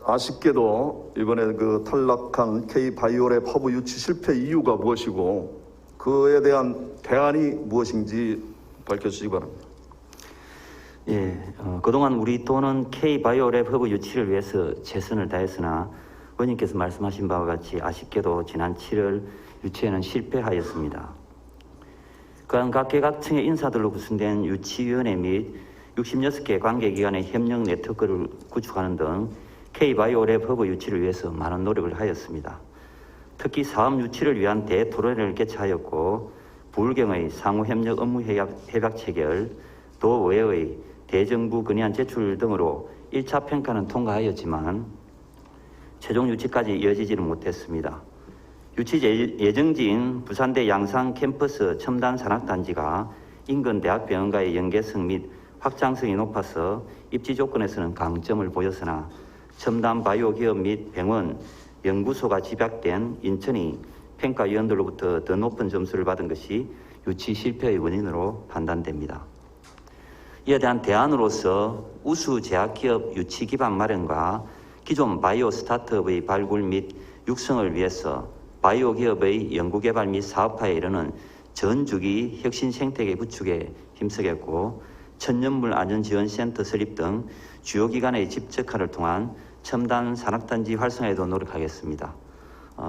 아쉽게도 이번에 그 탈락한 K바이오랩 허브 유치 실패 이유가 무엇이고 그에 대한 대안이 무엇인지 밝혀주시기 바랍니다. 예, 그동안 우리 또는 K바이오랩 허브 유치를 위해서 최선을 다했으나 의원님께서 말씀하신 바와 같이 아쉽게도 지난 7월 유치에는 실패하였습니다. 그간 각계각층의 인사들로 구성된 유치위원회 및 66개 관계기관의 협력 네트워크를 구축하는 등 K바이오랩 허브 유치를 위해서 많은 노력을 하였습니다. 특히 사업 유치를 위한 대토론회를 개최하였고 부울경의 상호협력 업무협약 체결, 도의회의 대정부 건의안 제출 등으로 1차 평가는 통과하였지만 최종 유치까지 이어지지는 못했습니다. 유치 예정지인 부산대 양산 캠퍼스 첨단 산학단지가 인근 대학병원과의 연계성 및 확장성이 높아서 입지 조건에서는 강점을 보였으나 첨단 바이오 기업 및 병원, 연구소가 집약된 인천이 평가위원들로부터 더 높은 점수를 받은 것이 유치 실패의 원인으로 판단됩니다. 이에 대한 대안으로서 우수 제약기업 유치 기반 마련과 기존 바이오 스타트업의 발굴 및 육성을 위해서 바이오 기업의 연구개발 및 사업화에 이르는 전주기 혁신 생태계 구축에 힘쓰겠고 천연물 안전지원센터 설립 등 주요 기관의 집적화를 통한 첨단 산업단지 활성화에도 노력하겠습니다.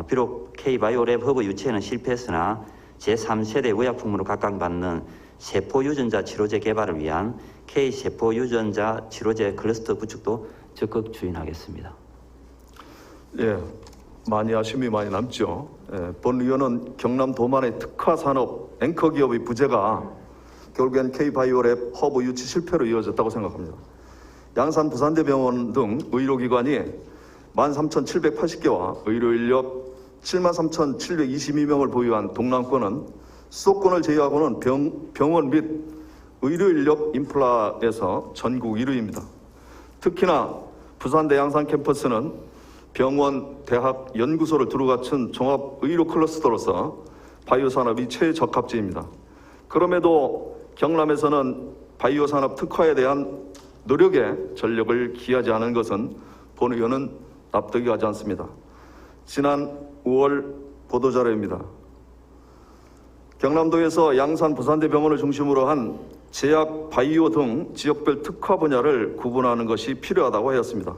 비록 K바이오랩 허브 유치에는 실패했으나 제3세대 의약품으로 각광받는 세포유전자 치료제 개발을 위한 K세포유전자 치료제 클러스터 구축도 적극 추진하겠습니다. 예, 많이 아쉬움이 많이 남죠. 본 의원은 경남 도만의 특화 산업 앵커 기업의 부재가 결국엔 K바이오랩 허브 유치 실패로 이어졌다고 생각합니다. 양산 부산대병원 등 의료기관이 13,780개와 의료인력 73,722명을 보유한 동남권은 수도권을 제외하고는 병원 및 의료인력 인프라에서 전국 1위입니다. 특히나 부산대 양산 캠퍼스는 병원, 대학, 연구소를 두루 갖춘 종합의료 클러스터로서 바이오 산업이 최적합지입니다. 그럼에도 경남에서는 바이오 산업 특화에 대한 노력에 전력을 기하지 않은 것은 본 의원은 납득이 가지 않습니다. 지난 5월 보도자료입니다. 경남도에서 양산 부산대병원을 중심으로 한 제약, 바이오 등 지역별 특화 분야를 구분하는 것이 필요하다고 하였습니다.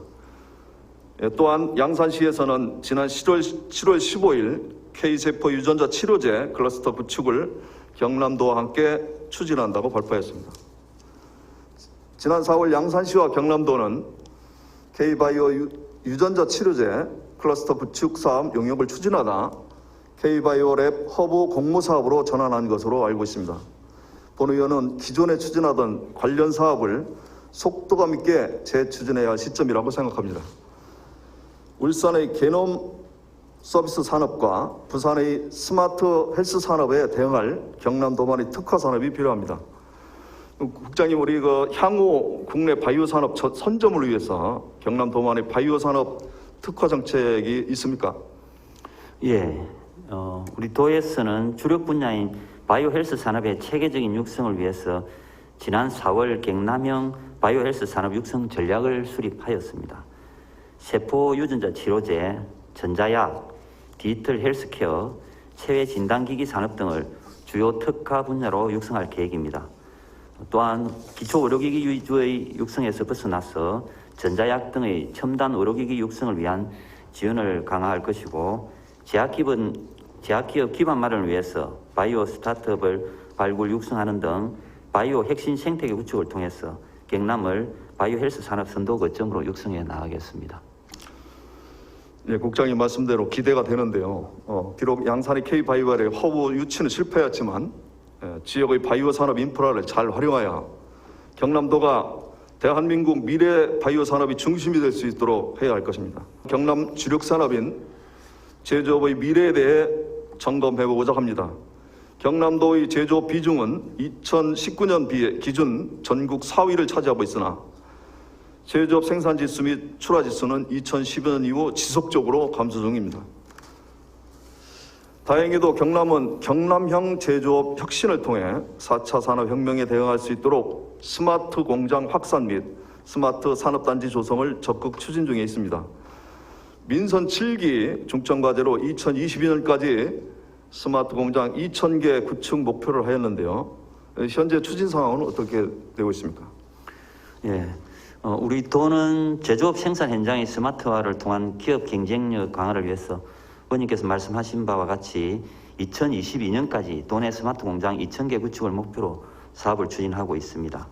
또한 양산시에서는 지난 7월 15일 K세포 유전자 치료제 클러스터 구축을 경남도와 함께 추진한다고 발표했습니다. 지난 4월 양산시와 경남도는 K바이오 유전자 치료제 클러스터 구축 사업 용역을 추진하다 K바이오랩 허브 공모 사업으로 전환한 것으로 알고 있습니다. 본 의원은 기존에 추진하던 관련 사업을 속도감 있게 재추진해야 할 시점이라고 생각합니다. 울산의 게놈 서비스 산업과 부산의 스마트 헬스 산업에 대응할 경남 도만의 특화 산업이 필요합니다. 국장님, 우리 향후 국내 바이오 산업 선점을 위해서 경남 도만의 바이오 산업 특화 정책이 있습니까? 예, 우리 도에서는 주력 분야인 바이오 헬스 산업의 체계적인 육성을 위해서 지난 4월 경남형 바이오 헬스 산업 육성 전략을 수립하였습니다. 세포 유전자 치료제, 전자약, 디지털 헬스케어, 체외 진단기기 산업 등을 주요 특화 분야로 육성할 계획입니다. 또한 기초 의료기기 위주의 육성에서 벗어나서 전자약 등의 첨단 의료기기 육성을 위한 지원을 강화할 것이고 제약기업 기반 마련을 위해서 바이오 스타트업을 발굴 육성하는 등 바이오 핵심 생태계 구축을 통해서 경남을 바이오 헬스 산업 선도 거점으로 육성해 나가겠습니다. 예, 국장님 말씀대로 기대가 되는데요. 비록 양산의 K바이오랩 허브 유치는 실패했지만 지역의 바이오 산업 인프라를 잘 활용하여 경남도가 대한민국 미래 바이오 산업이 중심이 될 수 있도록 해야 할 것입니다. 경남 주력 산업인 제조업의 미래에 대해 점검해보고자 합니다. 경남도의 제조업 비중은 2019년 기준 전국 4위를 차지하고 있으나 제조업 생산지수 및 출하지수는 2015년 이후 지속적으로 감소 중입니다. 다행히도 경남은 경남형 제조업 혁신을 통해 4차 산업혁명에 대응할 수 있도록 스마트 공장 확산 및 스마트 산업단지 조성을 적극 추진 중에 있습니다. 민선 7기 중점과제로 2022년까지 스마트 공장 2,000개 구축 목표를 하였는데요. 현재 추진 상황은 어떻게 되고 있습니까? 예, 우리 도는 제조업 생산 현장의 스마트화를 통한 기업 경쟁력 강화를 위해서 의원님께서 말씀하신 바와 같이 2022년까지 도내 스마트 공장 2,000개 구축을 목표로 사업을 추진하고 있습니다.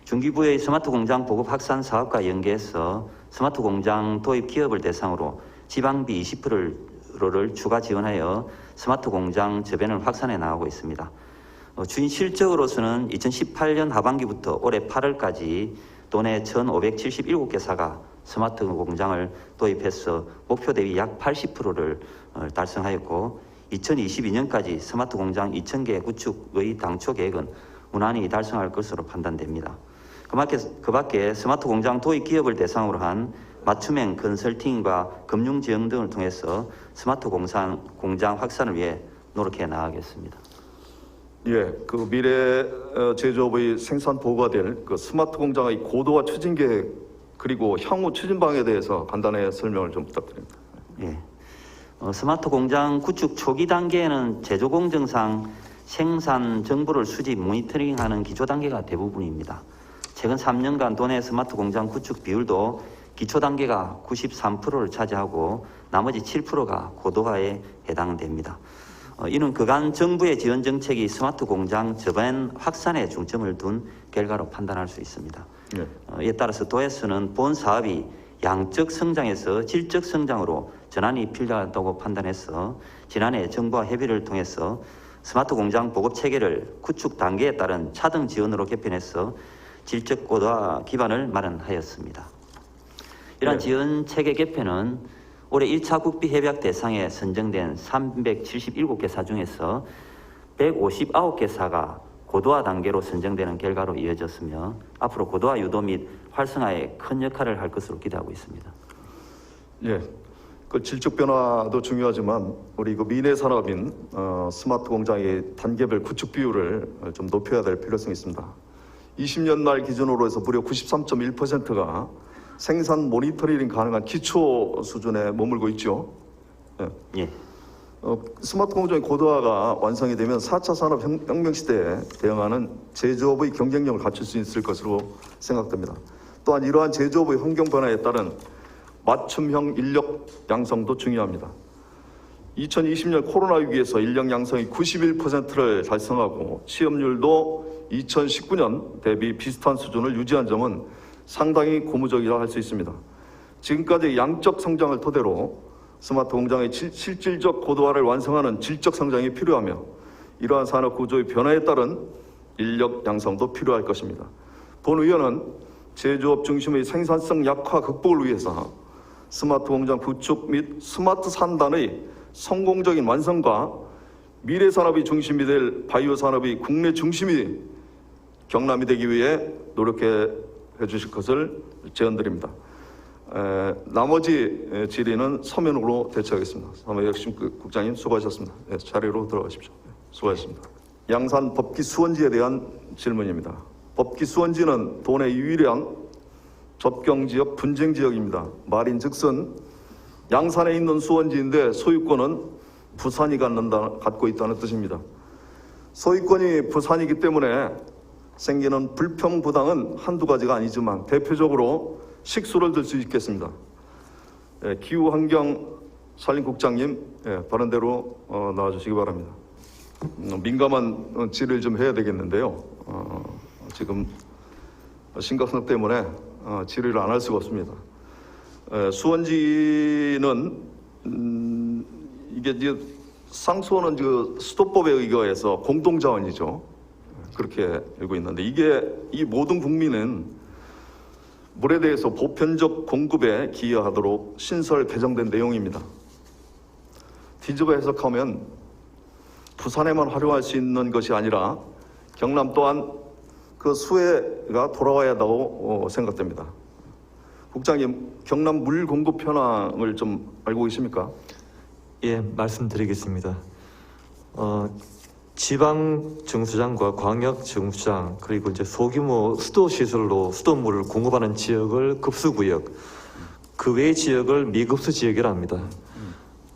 중기부의 스마트 공장 보급 확산 사업과 연계해서 스마트 공장 도입 기업을 대상으로 지방비 20%를 추가 지원하여 스마트 공장 저변을 확산해 나가고 있습니다. 추진 실적으로서는 2018년 하반기부터 올해 8월까지 도내 1,577개사가 스마트 공장을 도입해서 목표 대비 약 80%를 달성하였고 2022년까지 스마트 공장 2,000개 구축의 당초 계획은 무난히 달성할 것으로 판단됩니다. 그 밖에 스마트 공장 도입 기업을 대상으로 한 맞춤형 컨설팅과 금융 지원 등을 통해서 스마트 공장 확산을 위해 노력해 나가겠습니다. 예, 그 미래 제조업의 생산 보고가 될 그 스마트 공장의 고도화 추진 계획 그리고 향후 추진 방에 대해서 간단히 설명을 좀 부탁드립니다. 예, 스마트 공장 구축 초기 단계에는 제조 공정상 생산 정보를 수집, 모니터링하는 기초 단계가 대부분입니다. 최근 3년간 도내 스마트 공장 구축 비율도 기초 단계가 93%를 차지하고 나머지 7%가 고도화에 해당됩니다. 이는 그간 정부의 지원 정책이 스마트 공장 저변 확산에 중점을 둔 결과로 판단할 수 있습니다. 네. 이에 따라서 도에서는 본 사업이 양적 성장에서 질적 성장으로 전환이 필요하다고 판단해서 지난해 정부와 협의를 통해서 스마트 공장 보급 체계를 구축 단계에 따른 차등 지원으로 개편해서 질적 고도화 기반을 마련하였습니다. 이러한 네. 지원 체계 개편은 올해 1차 국비 협약 대상에 선정된 377개사 중에서 159개사가 고도화 단계로 선정되는 결과로 이어졌으며 앞으로 고도화 유도 및 활성화에 큰 역할을 할 것으로 기대하고 있습니다. 예, 그 질적 변화도 중요하지만 우리 그 미래 산업인 스마트 공장의 단계별 구축 비율을 좀 높여야 될 필요성이 있습니다. 20년 말 기준으로 해서 무려 93.1%가 생산 모니터링 가능한 기초 수준에 머물고 있죠. 예. 예. 스마트 공장의 고도화가 완성이 되면 4차 산업혁명 시대에 대응하는 제조업의 경쟁력을 갖출 수 있을 것으로 생각됩니다. 또한 이러한 제조업의 환경 변화에 따른 맞춤형 인력 양성도 중요합니다. 2020년 코로나 위기에서 인력 양성이 91%를 달성하고 취업률도 2019년 대비 비슷한 수준을 유지한 점은 상당히 고무적이라 할 수 있습니다. 지금까지 양적 성장을 토대로 스마트 공장의 실질적 고도화를 완성하는 질적 성장이 필요하며 이러한 산업 구조의 변화에 따른 인력 양성도 필요할 것입니다. 본 의원은 제조업 중심의 생산성 약화 극복을 위해서 스마트 공장 구축 및 스마트 산단의 성공적인 완성과 미래 산업이 중심이 될 바이오 산업이 국내 중심이 경남이 되기 위해 노력해 주실 것을 제언드립니다. 나머지 질의는 서면으로 대처하겠습니다. 사무혁신 국장님 수고하셨습니다. 자리로 들어가십시오. 수고하셨습니다. 양산 법기 수원지에 대한 질문입니다. 법기 수원지는 도내 유일한 접경지역 분쟁지역입니다. 말인즉슨 양산에 있는 수원지인데 소유권은 부산이 갖고 있다는 뜻입니다. 소유권이 부산이기 때문에 생기는 불평부당은 한두 가지가 아니지만 대표적으로 식수를 들 수 있겠습니다. 기후환경산림국장님 발언대로 나와주시기 바랍니다. 민감한 질의를 좀 해야 되겠는데요. 지금 심각성 때문에 질의를 안 할 수가 없습니다. 수원지는 이게 이제 상수원은 그 수도법에 의거해서 공동자원이죠. 그렇게 알고 있는데 이 모든 국민은 물에 대해서 보편적 공급에 기여하도록 신설 개정된 내용입니다. 뒤집어 해석하면 부산에만 활용할 수 있는 것이 아니라 경남 또한 그 수혜가 돌아와야 한다고 생각됩니다. 국장님, 경남 물 공급 현황을 좀 알고 계십니까? 예, 말씀드리겠습니다. 지방 정수장과 광역 정수장 그리고 이제 소규모 수도 시설로 수돗물을 공급하는 지역을 급수구역, 그 외 지역을 미급수 지역이라 합니다.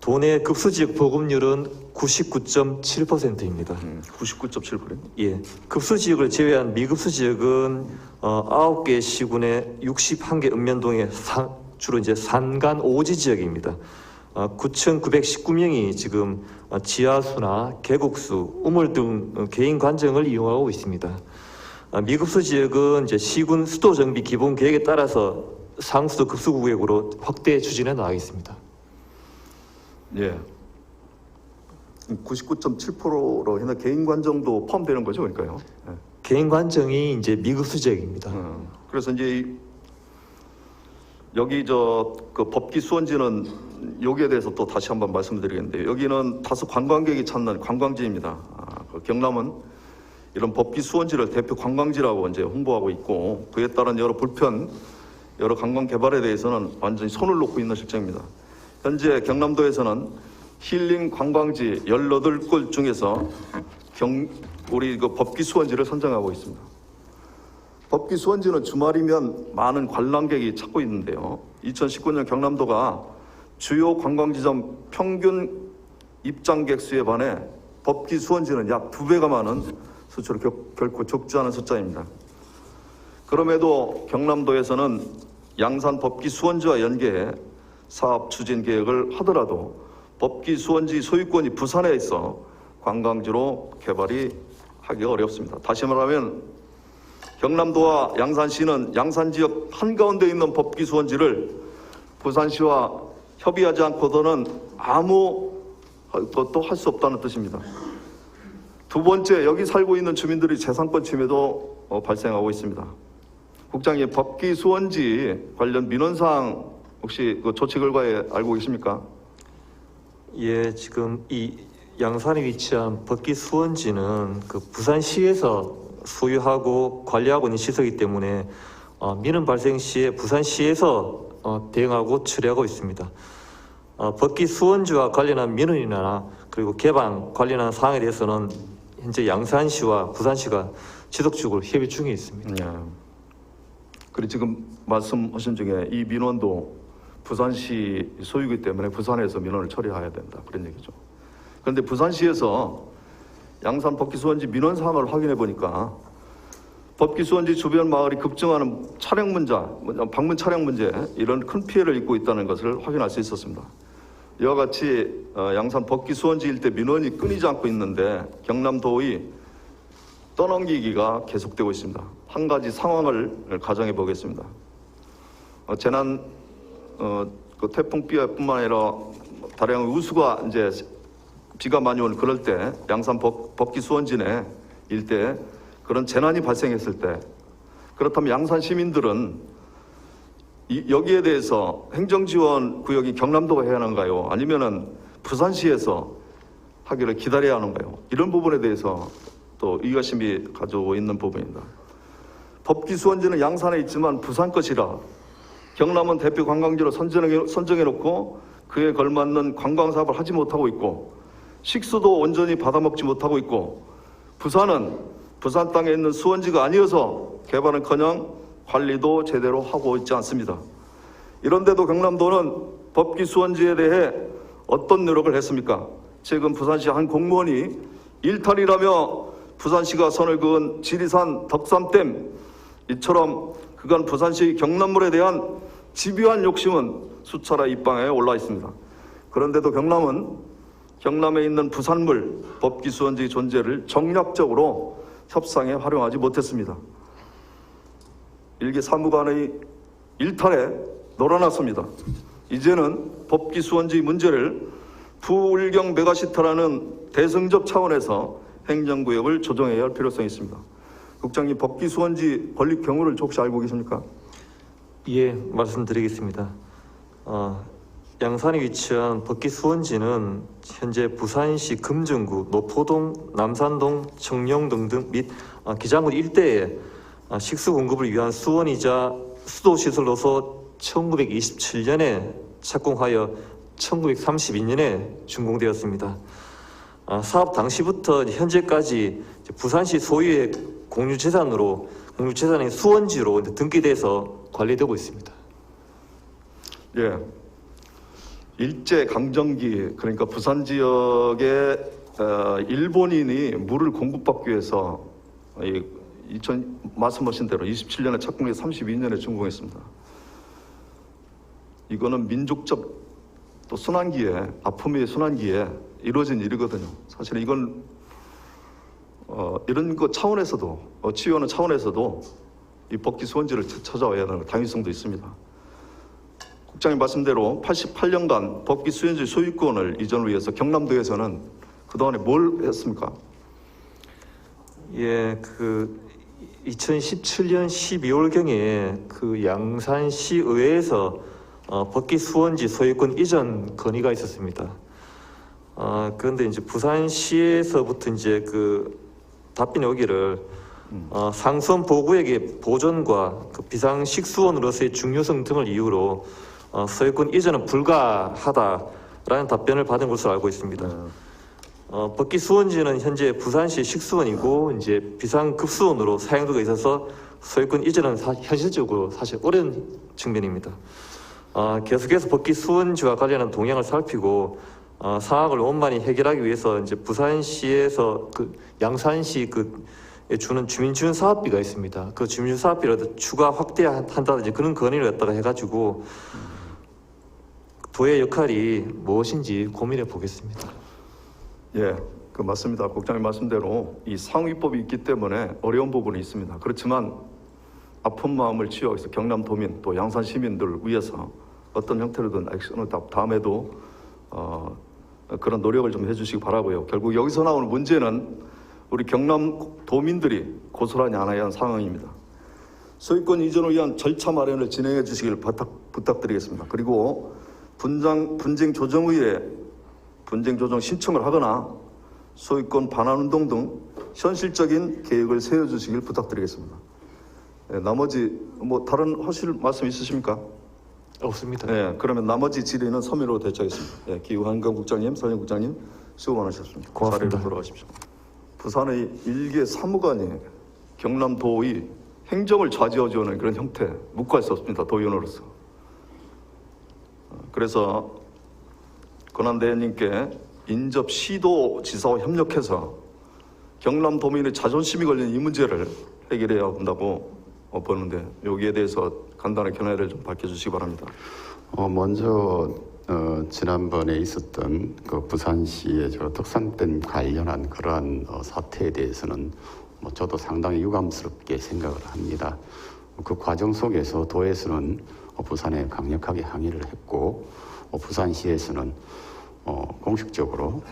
도내 급수 지역 보급률은 99.7%입니다. 99.7%. 예, 급수 지역을 제외한 미급수 지역은 9개 시군의 61개 읍면동의 주로 이제 산간 오지 지역입니다. 9,919명이 지금 지하수나 계곡수, 우물 등 개인 관정을 이용하고 있습니다. 미급수 지역은 이제 시군 수도 정비 기본 계획에 따라서 상수도 급수 구역으로 확대 추진해 나가겠습니다. 예. 99.7%로 해서 개인 관정도 포함되는 거죠, 그러니까요. 예. 개인 관정이 이제 미급수 지역입니다. 그래서 이제 여기 그 법기 수원지는 여기에 대해서 또 다시 한번 말씀드리겠는데, 여기는 다수 관광객이 찾는 관광지입니다. 그 경남은 이런 법기 수원지를 대표 관광지라고 이제 홍보하고 있고, 그에 따른 여러 불편, 여러 관광 개발에 대해서는 완전히 손을 놓고 있는 실정입니다. 현재 경남도에서는 힐링 관광지 18곳 중에서 우리 그 법기 수원지를 선정하고 있습니다. 법기 수원지는 주말이면 많은 관람객이 찾고 있는데요. 2019년 경남도가 주요 관광지점 평균 입장객 수에 반해 법기 수원지는 약 2배가 많은 수치로 결코 적지 않은 숫자입니다. 그럼에도 경남도에서는 양산 법기 수원지와 연계해 사업 추진 계획을 하더라도 법기 수원지 소유권이 부산에 있어 관광지로 개발이 하기가 어렵습니다. 다시 말하면 경남도와 양산시는 양산 지역 한가운데 있는 법기 수원지를 부산시와 협의하지 않고서는 아무 것도 할 수 없다는 뜻입니다. 두 번째, 여기 살고 있는 주민들의 재산권 침해도 발생하고 있습니다. 국장님, 법기 수원지 관련 민원사항 혹시 그 조치 결과에 알고 계십니까? 예, 지금 이 양산에 위치한 법기 수원지는 그 부산시에서 소유하고 관리하고 있는 시설이기 때문에 민원 발생 시에 부산시에서 대응하고 처리하고 있습니다. 법기 수원지와 관련한 민원이나 그리고 개방 관련한 사항에 대해서는 현재 양산시와 부산시가 지속적으로 협의 중에 있습니다. 네. 그리고 지금 말씀하신 중에 이 민원도 부산시 소유이기 때문에 부산에서 민원을 처리해야 된다, 그런 얘기죠. 그런데 부산시에서 양산 법기 수원지 민원 사항을 확인해 보니까 법기 수원지 주변 마을이 급증하는 차량 문제, 방문 차량 문제, 이런 큰 피해를 입고 있다는 것을 확인할 수 있었습니다. 이와 같이 양산 법기 수원지 일대 민원이 끊이지 않고 있는데 경남도의 떠넘기기가 계속되고 있습니다. 한 가지 상황을 가정해 보겠습니다. 그 태풍 비뿐만 아니라 다량의 우수가 이제 비가 많이 오는 그럴 때 양산 법기 수원지 내 일대 그런 재난이 발생했을 때, 그렇다면 양산 시민들은 여기에 대해서 행정지원 구역이 경남도가 해야 하는가요? 아니면은 부산시에서 하기를 기다려야 하는가요? 이런 부분에 대해서 또 의구심이 가지고 있는 부분입니다. 법기 수원지는 양산에 있지만 부산 것이라 경남은 대표 관광지로 선정해놓고 그에 걸맞는 관광사업을 하지 못하고 있고, 식수도 온전히 받아먹지 못하고 있고, 부산은 부산 땅에 있는 수원지가 아니어서 개발은커녕 관리도 제대로 하고 있지 않습니다. 이런데도 경남도는 법기 수원지에 대해 어떤 노력을 했습니까? 최근 부산시 한 공무원이 일탈이라며 부산시가 선을 그은 지리산 덕산댐, 이처럼 그간 부산시 경남물에 대한 집요한 욕심은 수차례 입방에 올라 있습니다. 그런데도 경남은 경남에 있는 부산물 법기 수원지 존재를 정략적으로 협상에 활용하지 못했습니다. 일개 사무관의 일탈에 놀아났습니다. 이제는 법기 수원지 문제를 부울경 메가시티라는 대승적 차원에서 행정구역을 조정해야 할 필요성이 있습니다. 국장님, 법기 수원지 건립 경우를 혹시 알고 계십니까? 예, 말씀드리겠습니다. 양산에 위치한 법기 수원지는 현재 부산시 금정구, 노포동, 남산동, 청룡동 등 및 기장군 일대에 식수 공급을 위한 수원이자 수도시설로서 1927년에 착공하여 1932년에 준공되었습니다. 사업 당시부터 현재까지 이제 부산시 소유의 공유재산의 수원지로 이제 등기돼서 관리되고 있습니다. 예. 일제 강점기 그러니까 부산 지역에 일본인이 물을 공급받기 위해서 말씀하신 대로 27년에 착공해 32년에 준공했습니다. 이거는 민족적 또 순환기에 아픔의 순환기에 이루어진 일이거든요. 사실 이건 이런 거 차원에서도 치유하는 차원에서도 이 법기 수원지를 찾아와야 하는 당위성도 있습니다. 국장님 말씀대로 88년간 법기 수원지 소유권을 이전을 위해서 경남도에서는 그동안에 뭘 했습니까? 예, 2017년 12월경에 양산시 의회에서 법기 수원지 소유권 이전 건의가 있었습니다. 그런데 이제 부산시에서부터 이제 답변이 오기를 상수원 보구역의 보존과 비상식수원으로서의 중요성 등을 이유로 소유권 이전은 불가하다라는 답변을 받은 것으로 알고 있습니다. 법기 수원지는 현재 부산시 식수원이고 이제 비상급수원으로 사용되고 있어서 소유권 이전은 현실적으로 사실 어려운 측면입니다. 계속해서 법기 수원지와 관련한 동향을 살피고 상황을 원만히 해결하기 위해서 이제 부산시에서 양산시 주는 주민지원 사업비가 있습니다. 그 주민지원 사업비를 추가 확대한다든지 그런 건의를 갖다가 해가지고 도의 역할이 무엇인지 고민해 보겠습니다. 예, 맞습니다. 국장님 말씀대로 이 상위법이 있기 때문에 어려운 부분이 있습니다. 그렇지만 아픈 마음을 치유하기 위해서 경남도민 또 양산 시민들을 위해서 어떤 형태로든 액션을 다음에도 그런 노력을 좀 해주시기 바라고요. 결국 여기서 나오는 문제는 우리 경남도민들이 고스란히 안아야 하는 상황입니다. 소유권 이전을 위한 절차 마련을 진행해 주시길 부탁드리겠습니다. 그리고 분쟁 조정 신청을 하거나 소유권 반환 운동 등 현실적인 계획을 세워주시길 부탁드리겠습니다. 네, 나머지 다른 하실 말씀 있으십니까? 없습니다. 네, 그러면 나머지 질의는 서면으로 대처하겠습니다. 네, 기후환경 국장님, 설영 국장님 수고 많으셨습니다. 고맙습니다. 자리로 돌아가십시오. 부산의 일개 사무관이 경남도의 행정을 좌지우지하는 그런 형태 묵과할 수 없습니다. 도의원으로서. 그래서 권한대행님께 인접 시도지사와 협력해서 경남도민의 자존심이 걸린 이 문제를 해결해야 한다고 보는데 여기에 대해서 간단한 견해를 좀 밝혀주시기 바랍니다. 먼저 지난번에 있었던 부산시의 특산댐 관련한 그러한 사태에 대해서는 저도 상당히 유감스럽게 생각을 합니다. 그 과정 속에서 도에서는 부산에 강력하게 항의를 했고 부산시에서는 공식적으로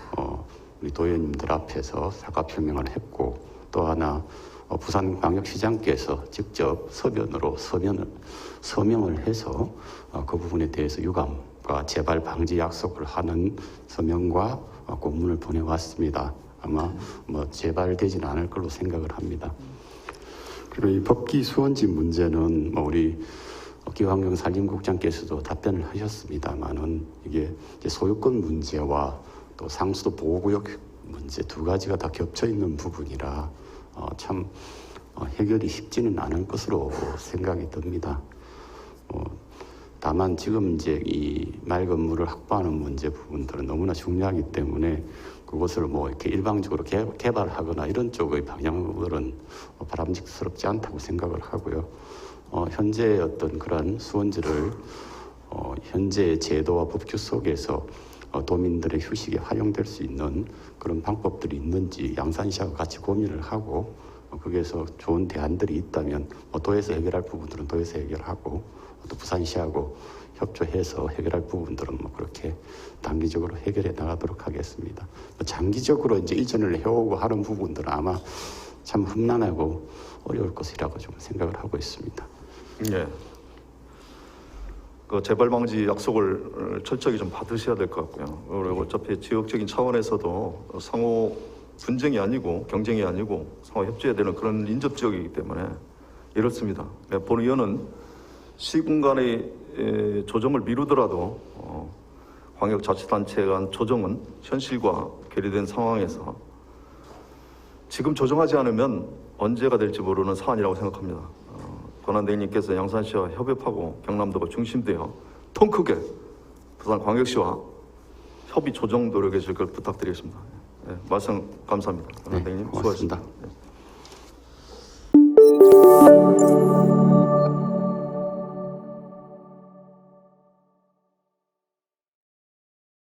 우리 도의원님들 앞에서 사과 표명을 했고 또 하나 부산광역시장께서 직접 서명을 해서 그 부분에 대해서 유감과 재발 방지 약속을 하는 서명과 공문을 보내왔습니다. 아마 재발되지는 않을 걸로 생각을 합니다. 그리고 이 법기 수원지 문제는 우리 기후환경산림국장께서도 답변을 하셨습니다만은 이게 이제 소유권 문제와 또 상수도 보호구역 문제 두 가지가 다 겹쳐 있는 부분이라 참 해결이 쉽지는 않을 것으로 생각이 듭니다. 다만 지금 이제 이 맑은 물을 확보하는 문제 부분들은 너무나 중요하기 때문에 그것을 이렇게 일방적으로 개발하거나 이런 쪽의 방향들은 바람직스럽지 않다고 생각을 하고요. 현재 어떤 그런 수원지를 현재 제도와 법규 속에서 도민들의 휴식에 활용될 수 있는 그런 방법들이 있는지 양산시하고 같이 고민을 하고 거기에서 좋은 대안들이 있다면 도에서 해결할 부분들은 도에서 해결하고 또 부산시하고 협조해서 해결할 부분들은 그렇게 단기적으로 해결해 나가도록 하겠습니다. 장기적으로 이제 이전을 해오고 하는 부분들은 아마 참 험난하고 어려울 것이라고 좀 생각을 하고 있습니다. 예. 그 재발 방지 약속을 철저히 좀 받으셔야 될 것 같고요. 그리고 어차피 지역적인 차원에서도 상호 분쟁이 아니고 경쟁이 아니고 상호 협조해야 되는 그런 인접 지역이기 때문에 이렇습니다. 본 의원은 시군 간의 조정을 미루더라도 광역자치단체 간 조정은 현실과 괴리된 상황에서 지금 조정하지 않으면 언제가 될지 모르는 사안이라고 생각합니다. 권한대행님께서 양산시와 협업하고 경남도가 중심되어 통 크게 부산광역시와 협의 조정 노력해 주실 걸 부탁드리겠습니다. 네, 말씀 감사합니다. 권한대행님 고맙습니다. 수고하셨습니다.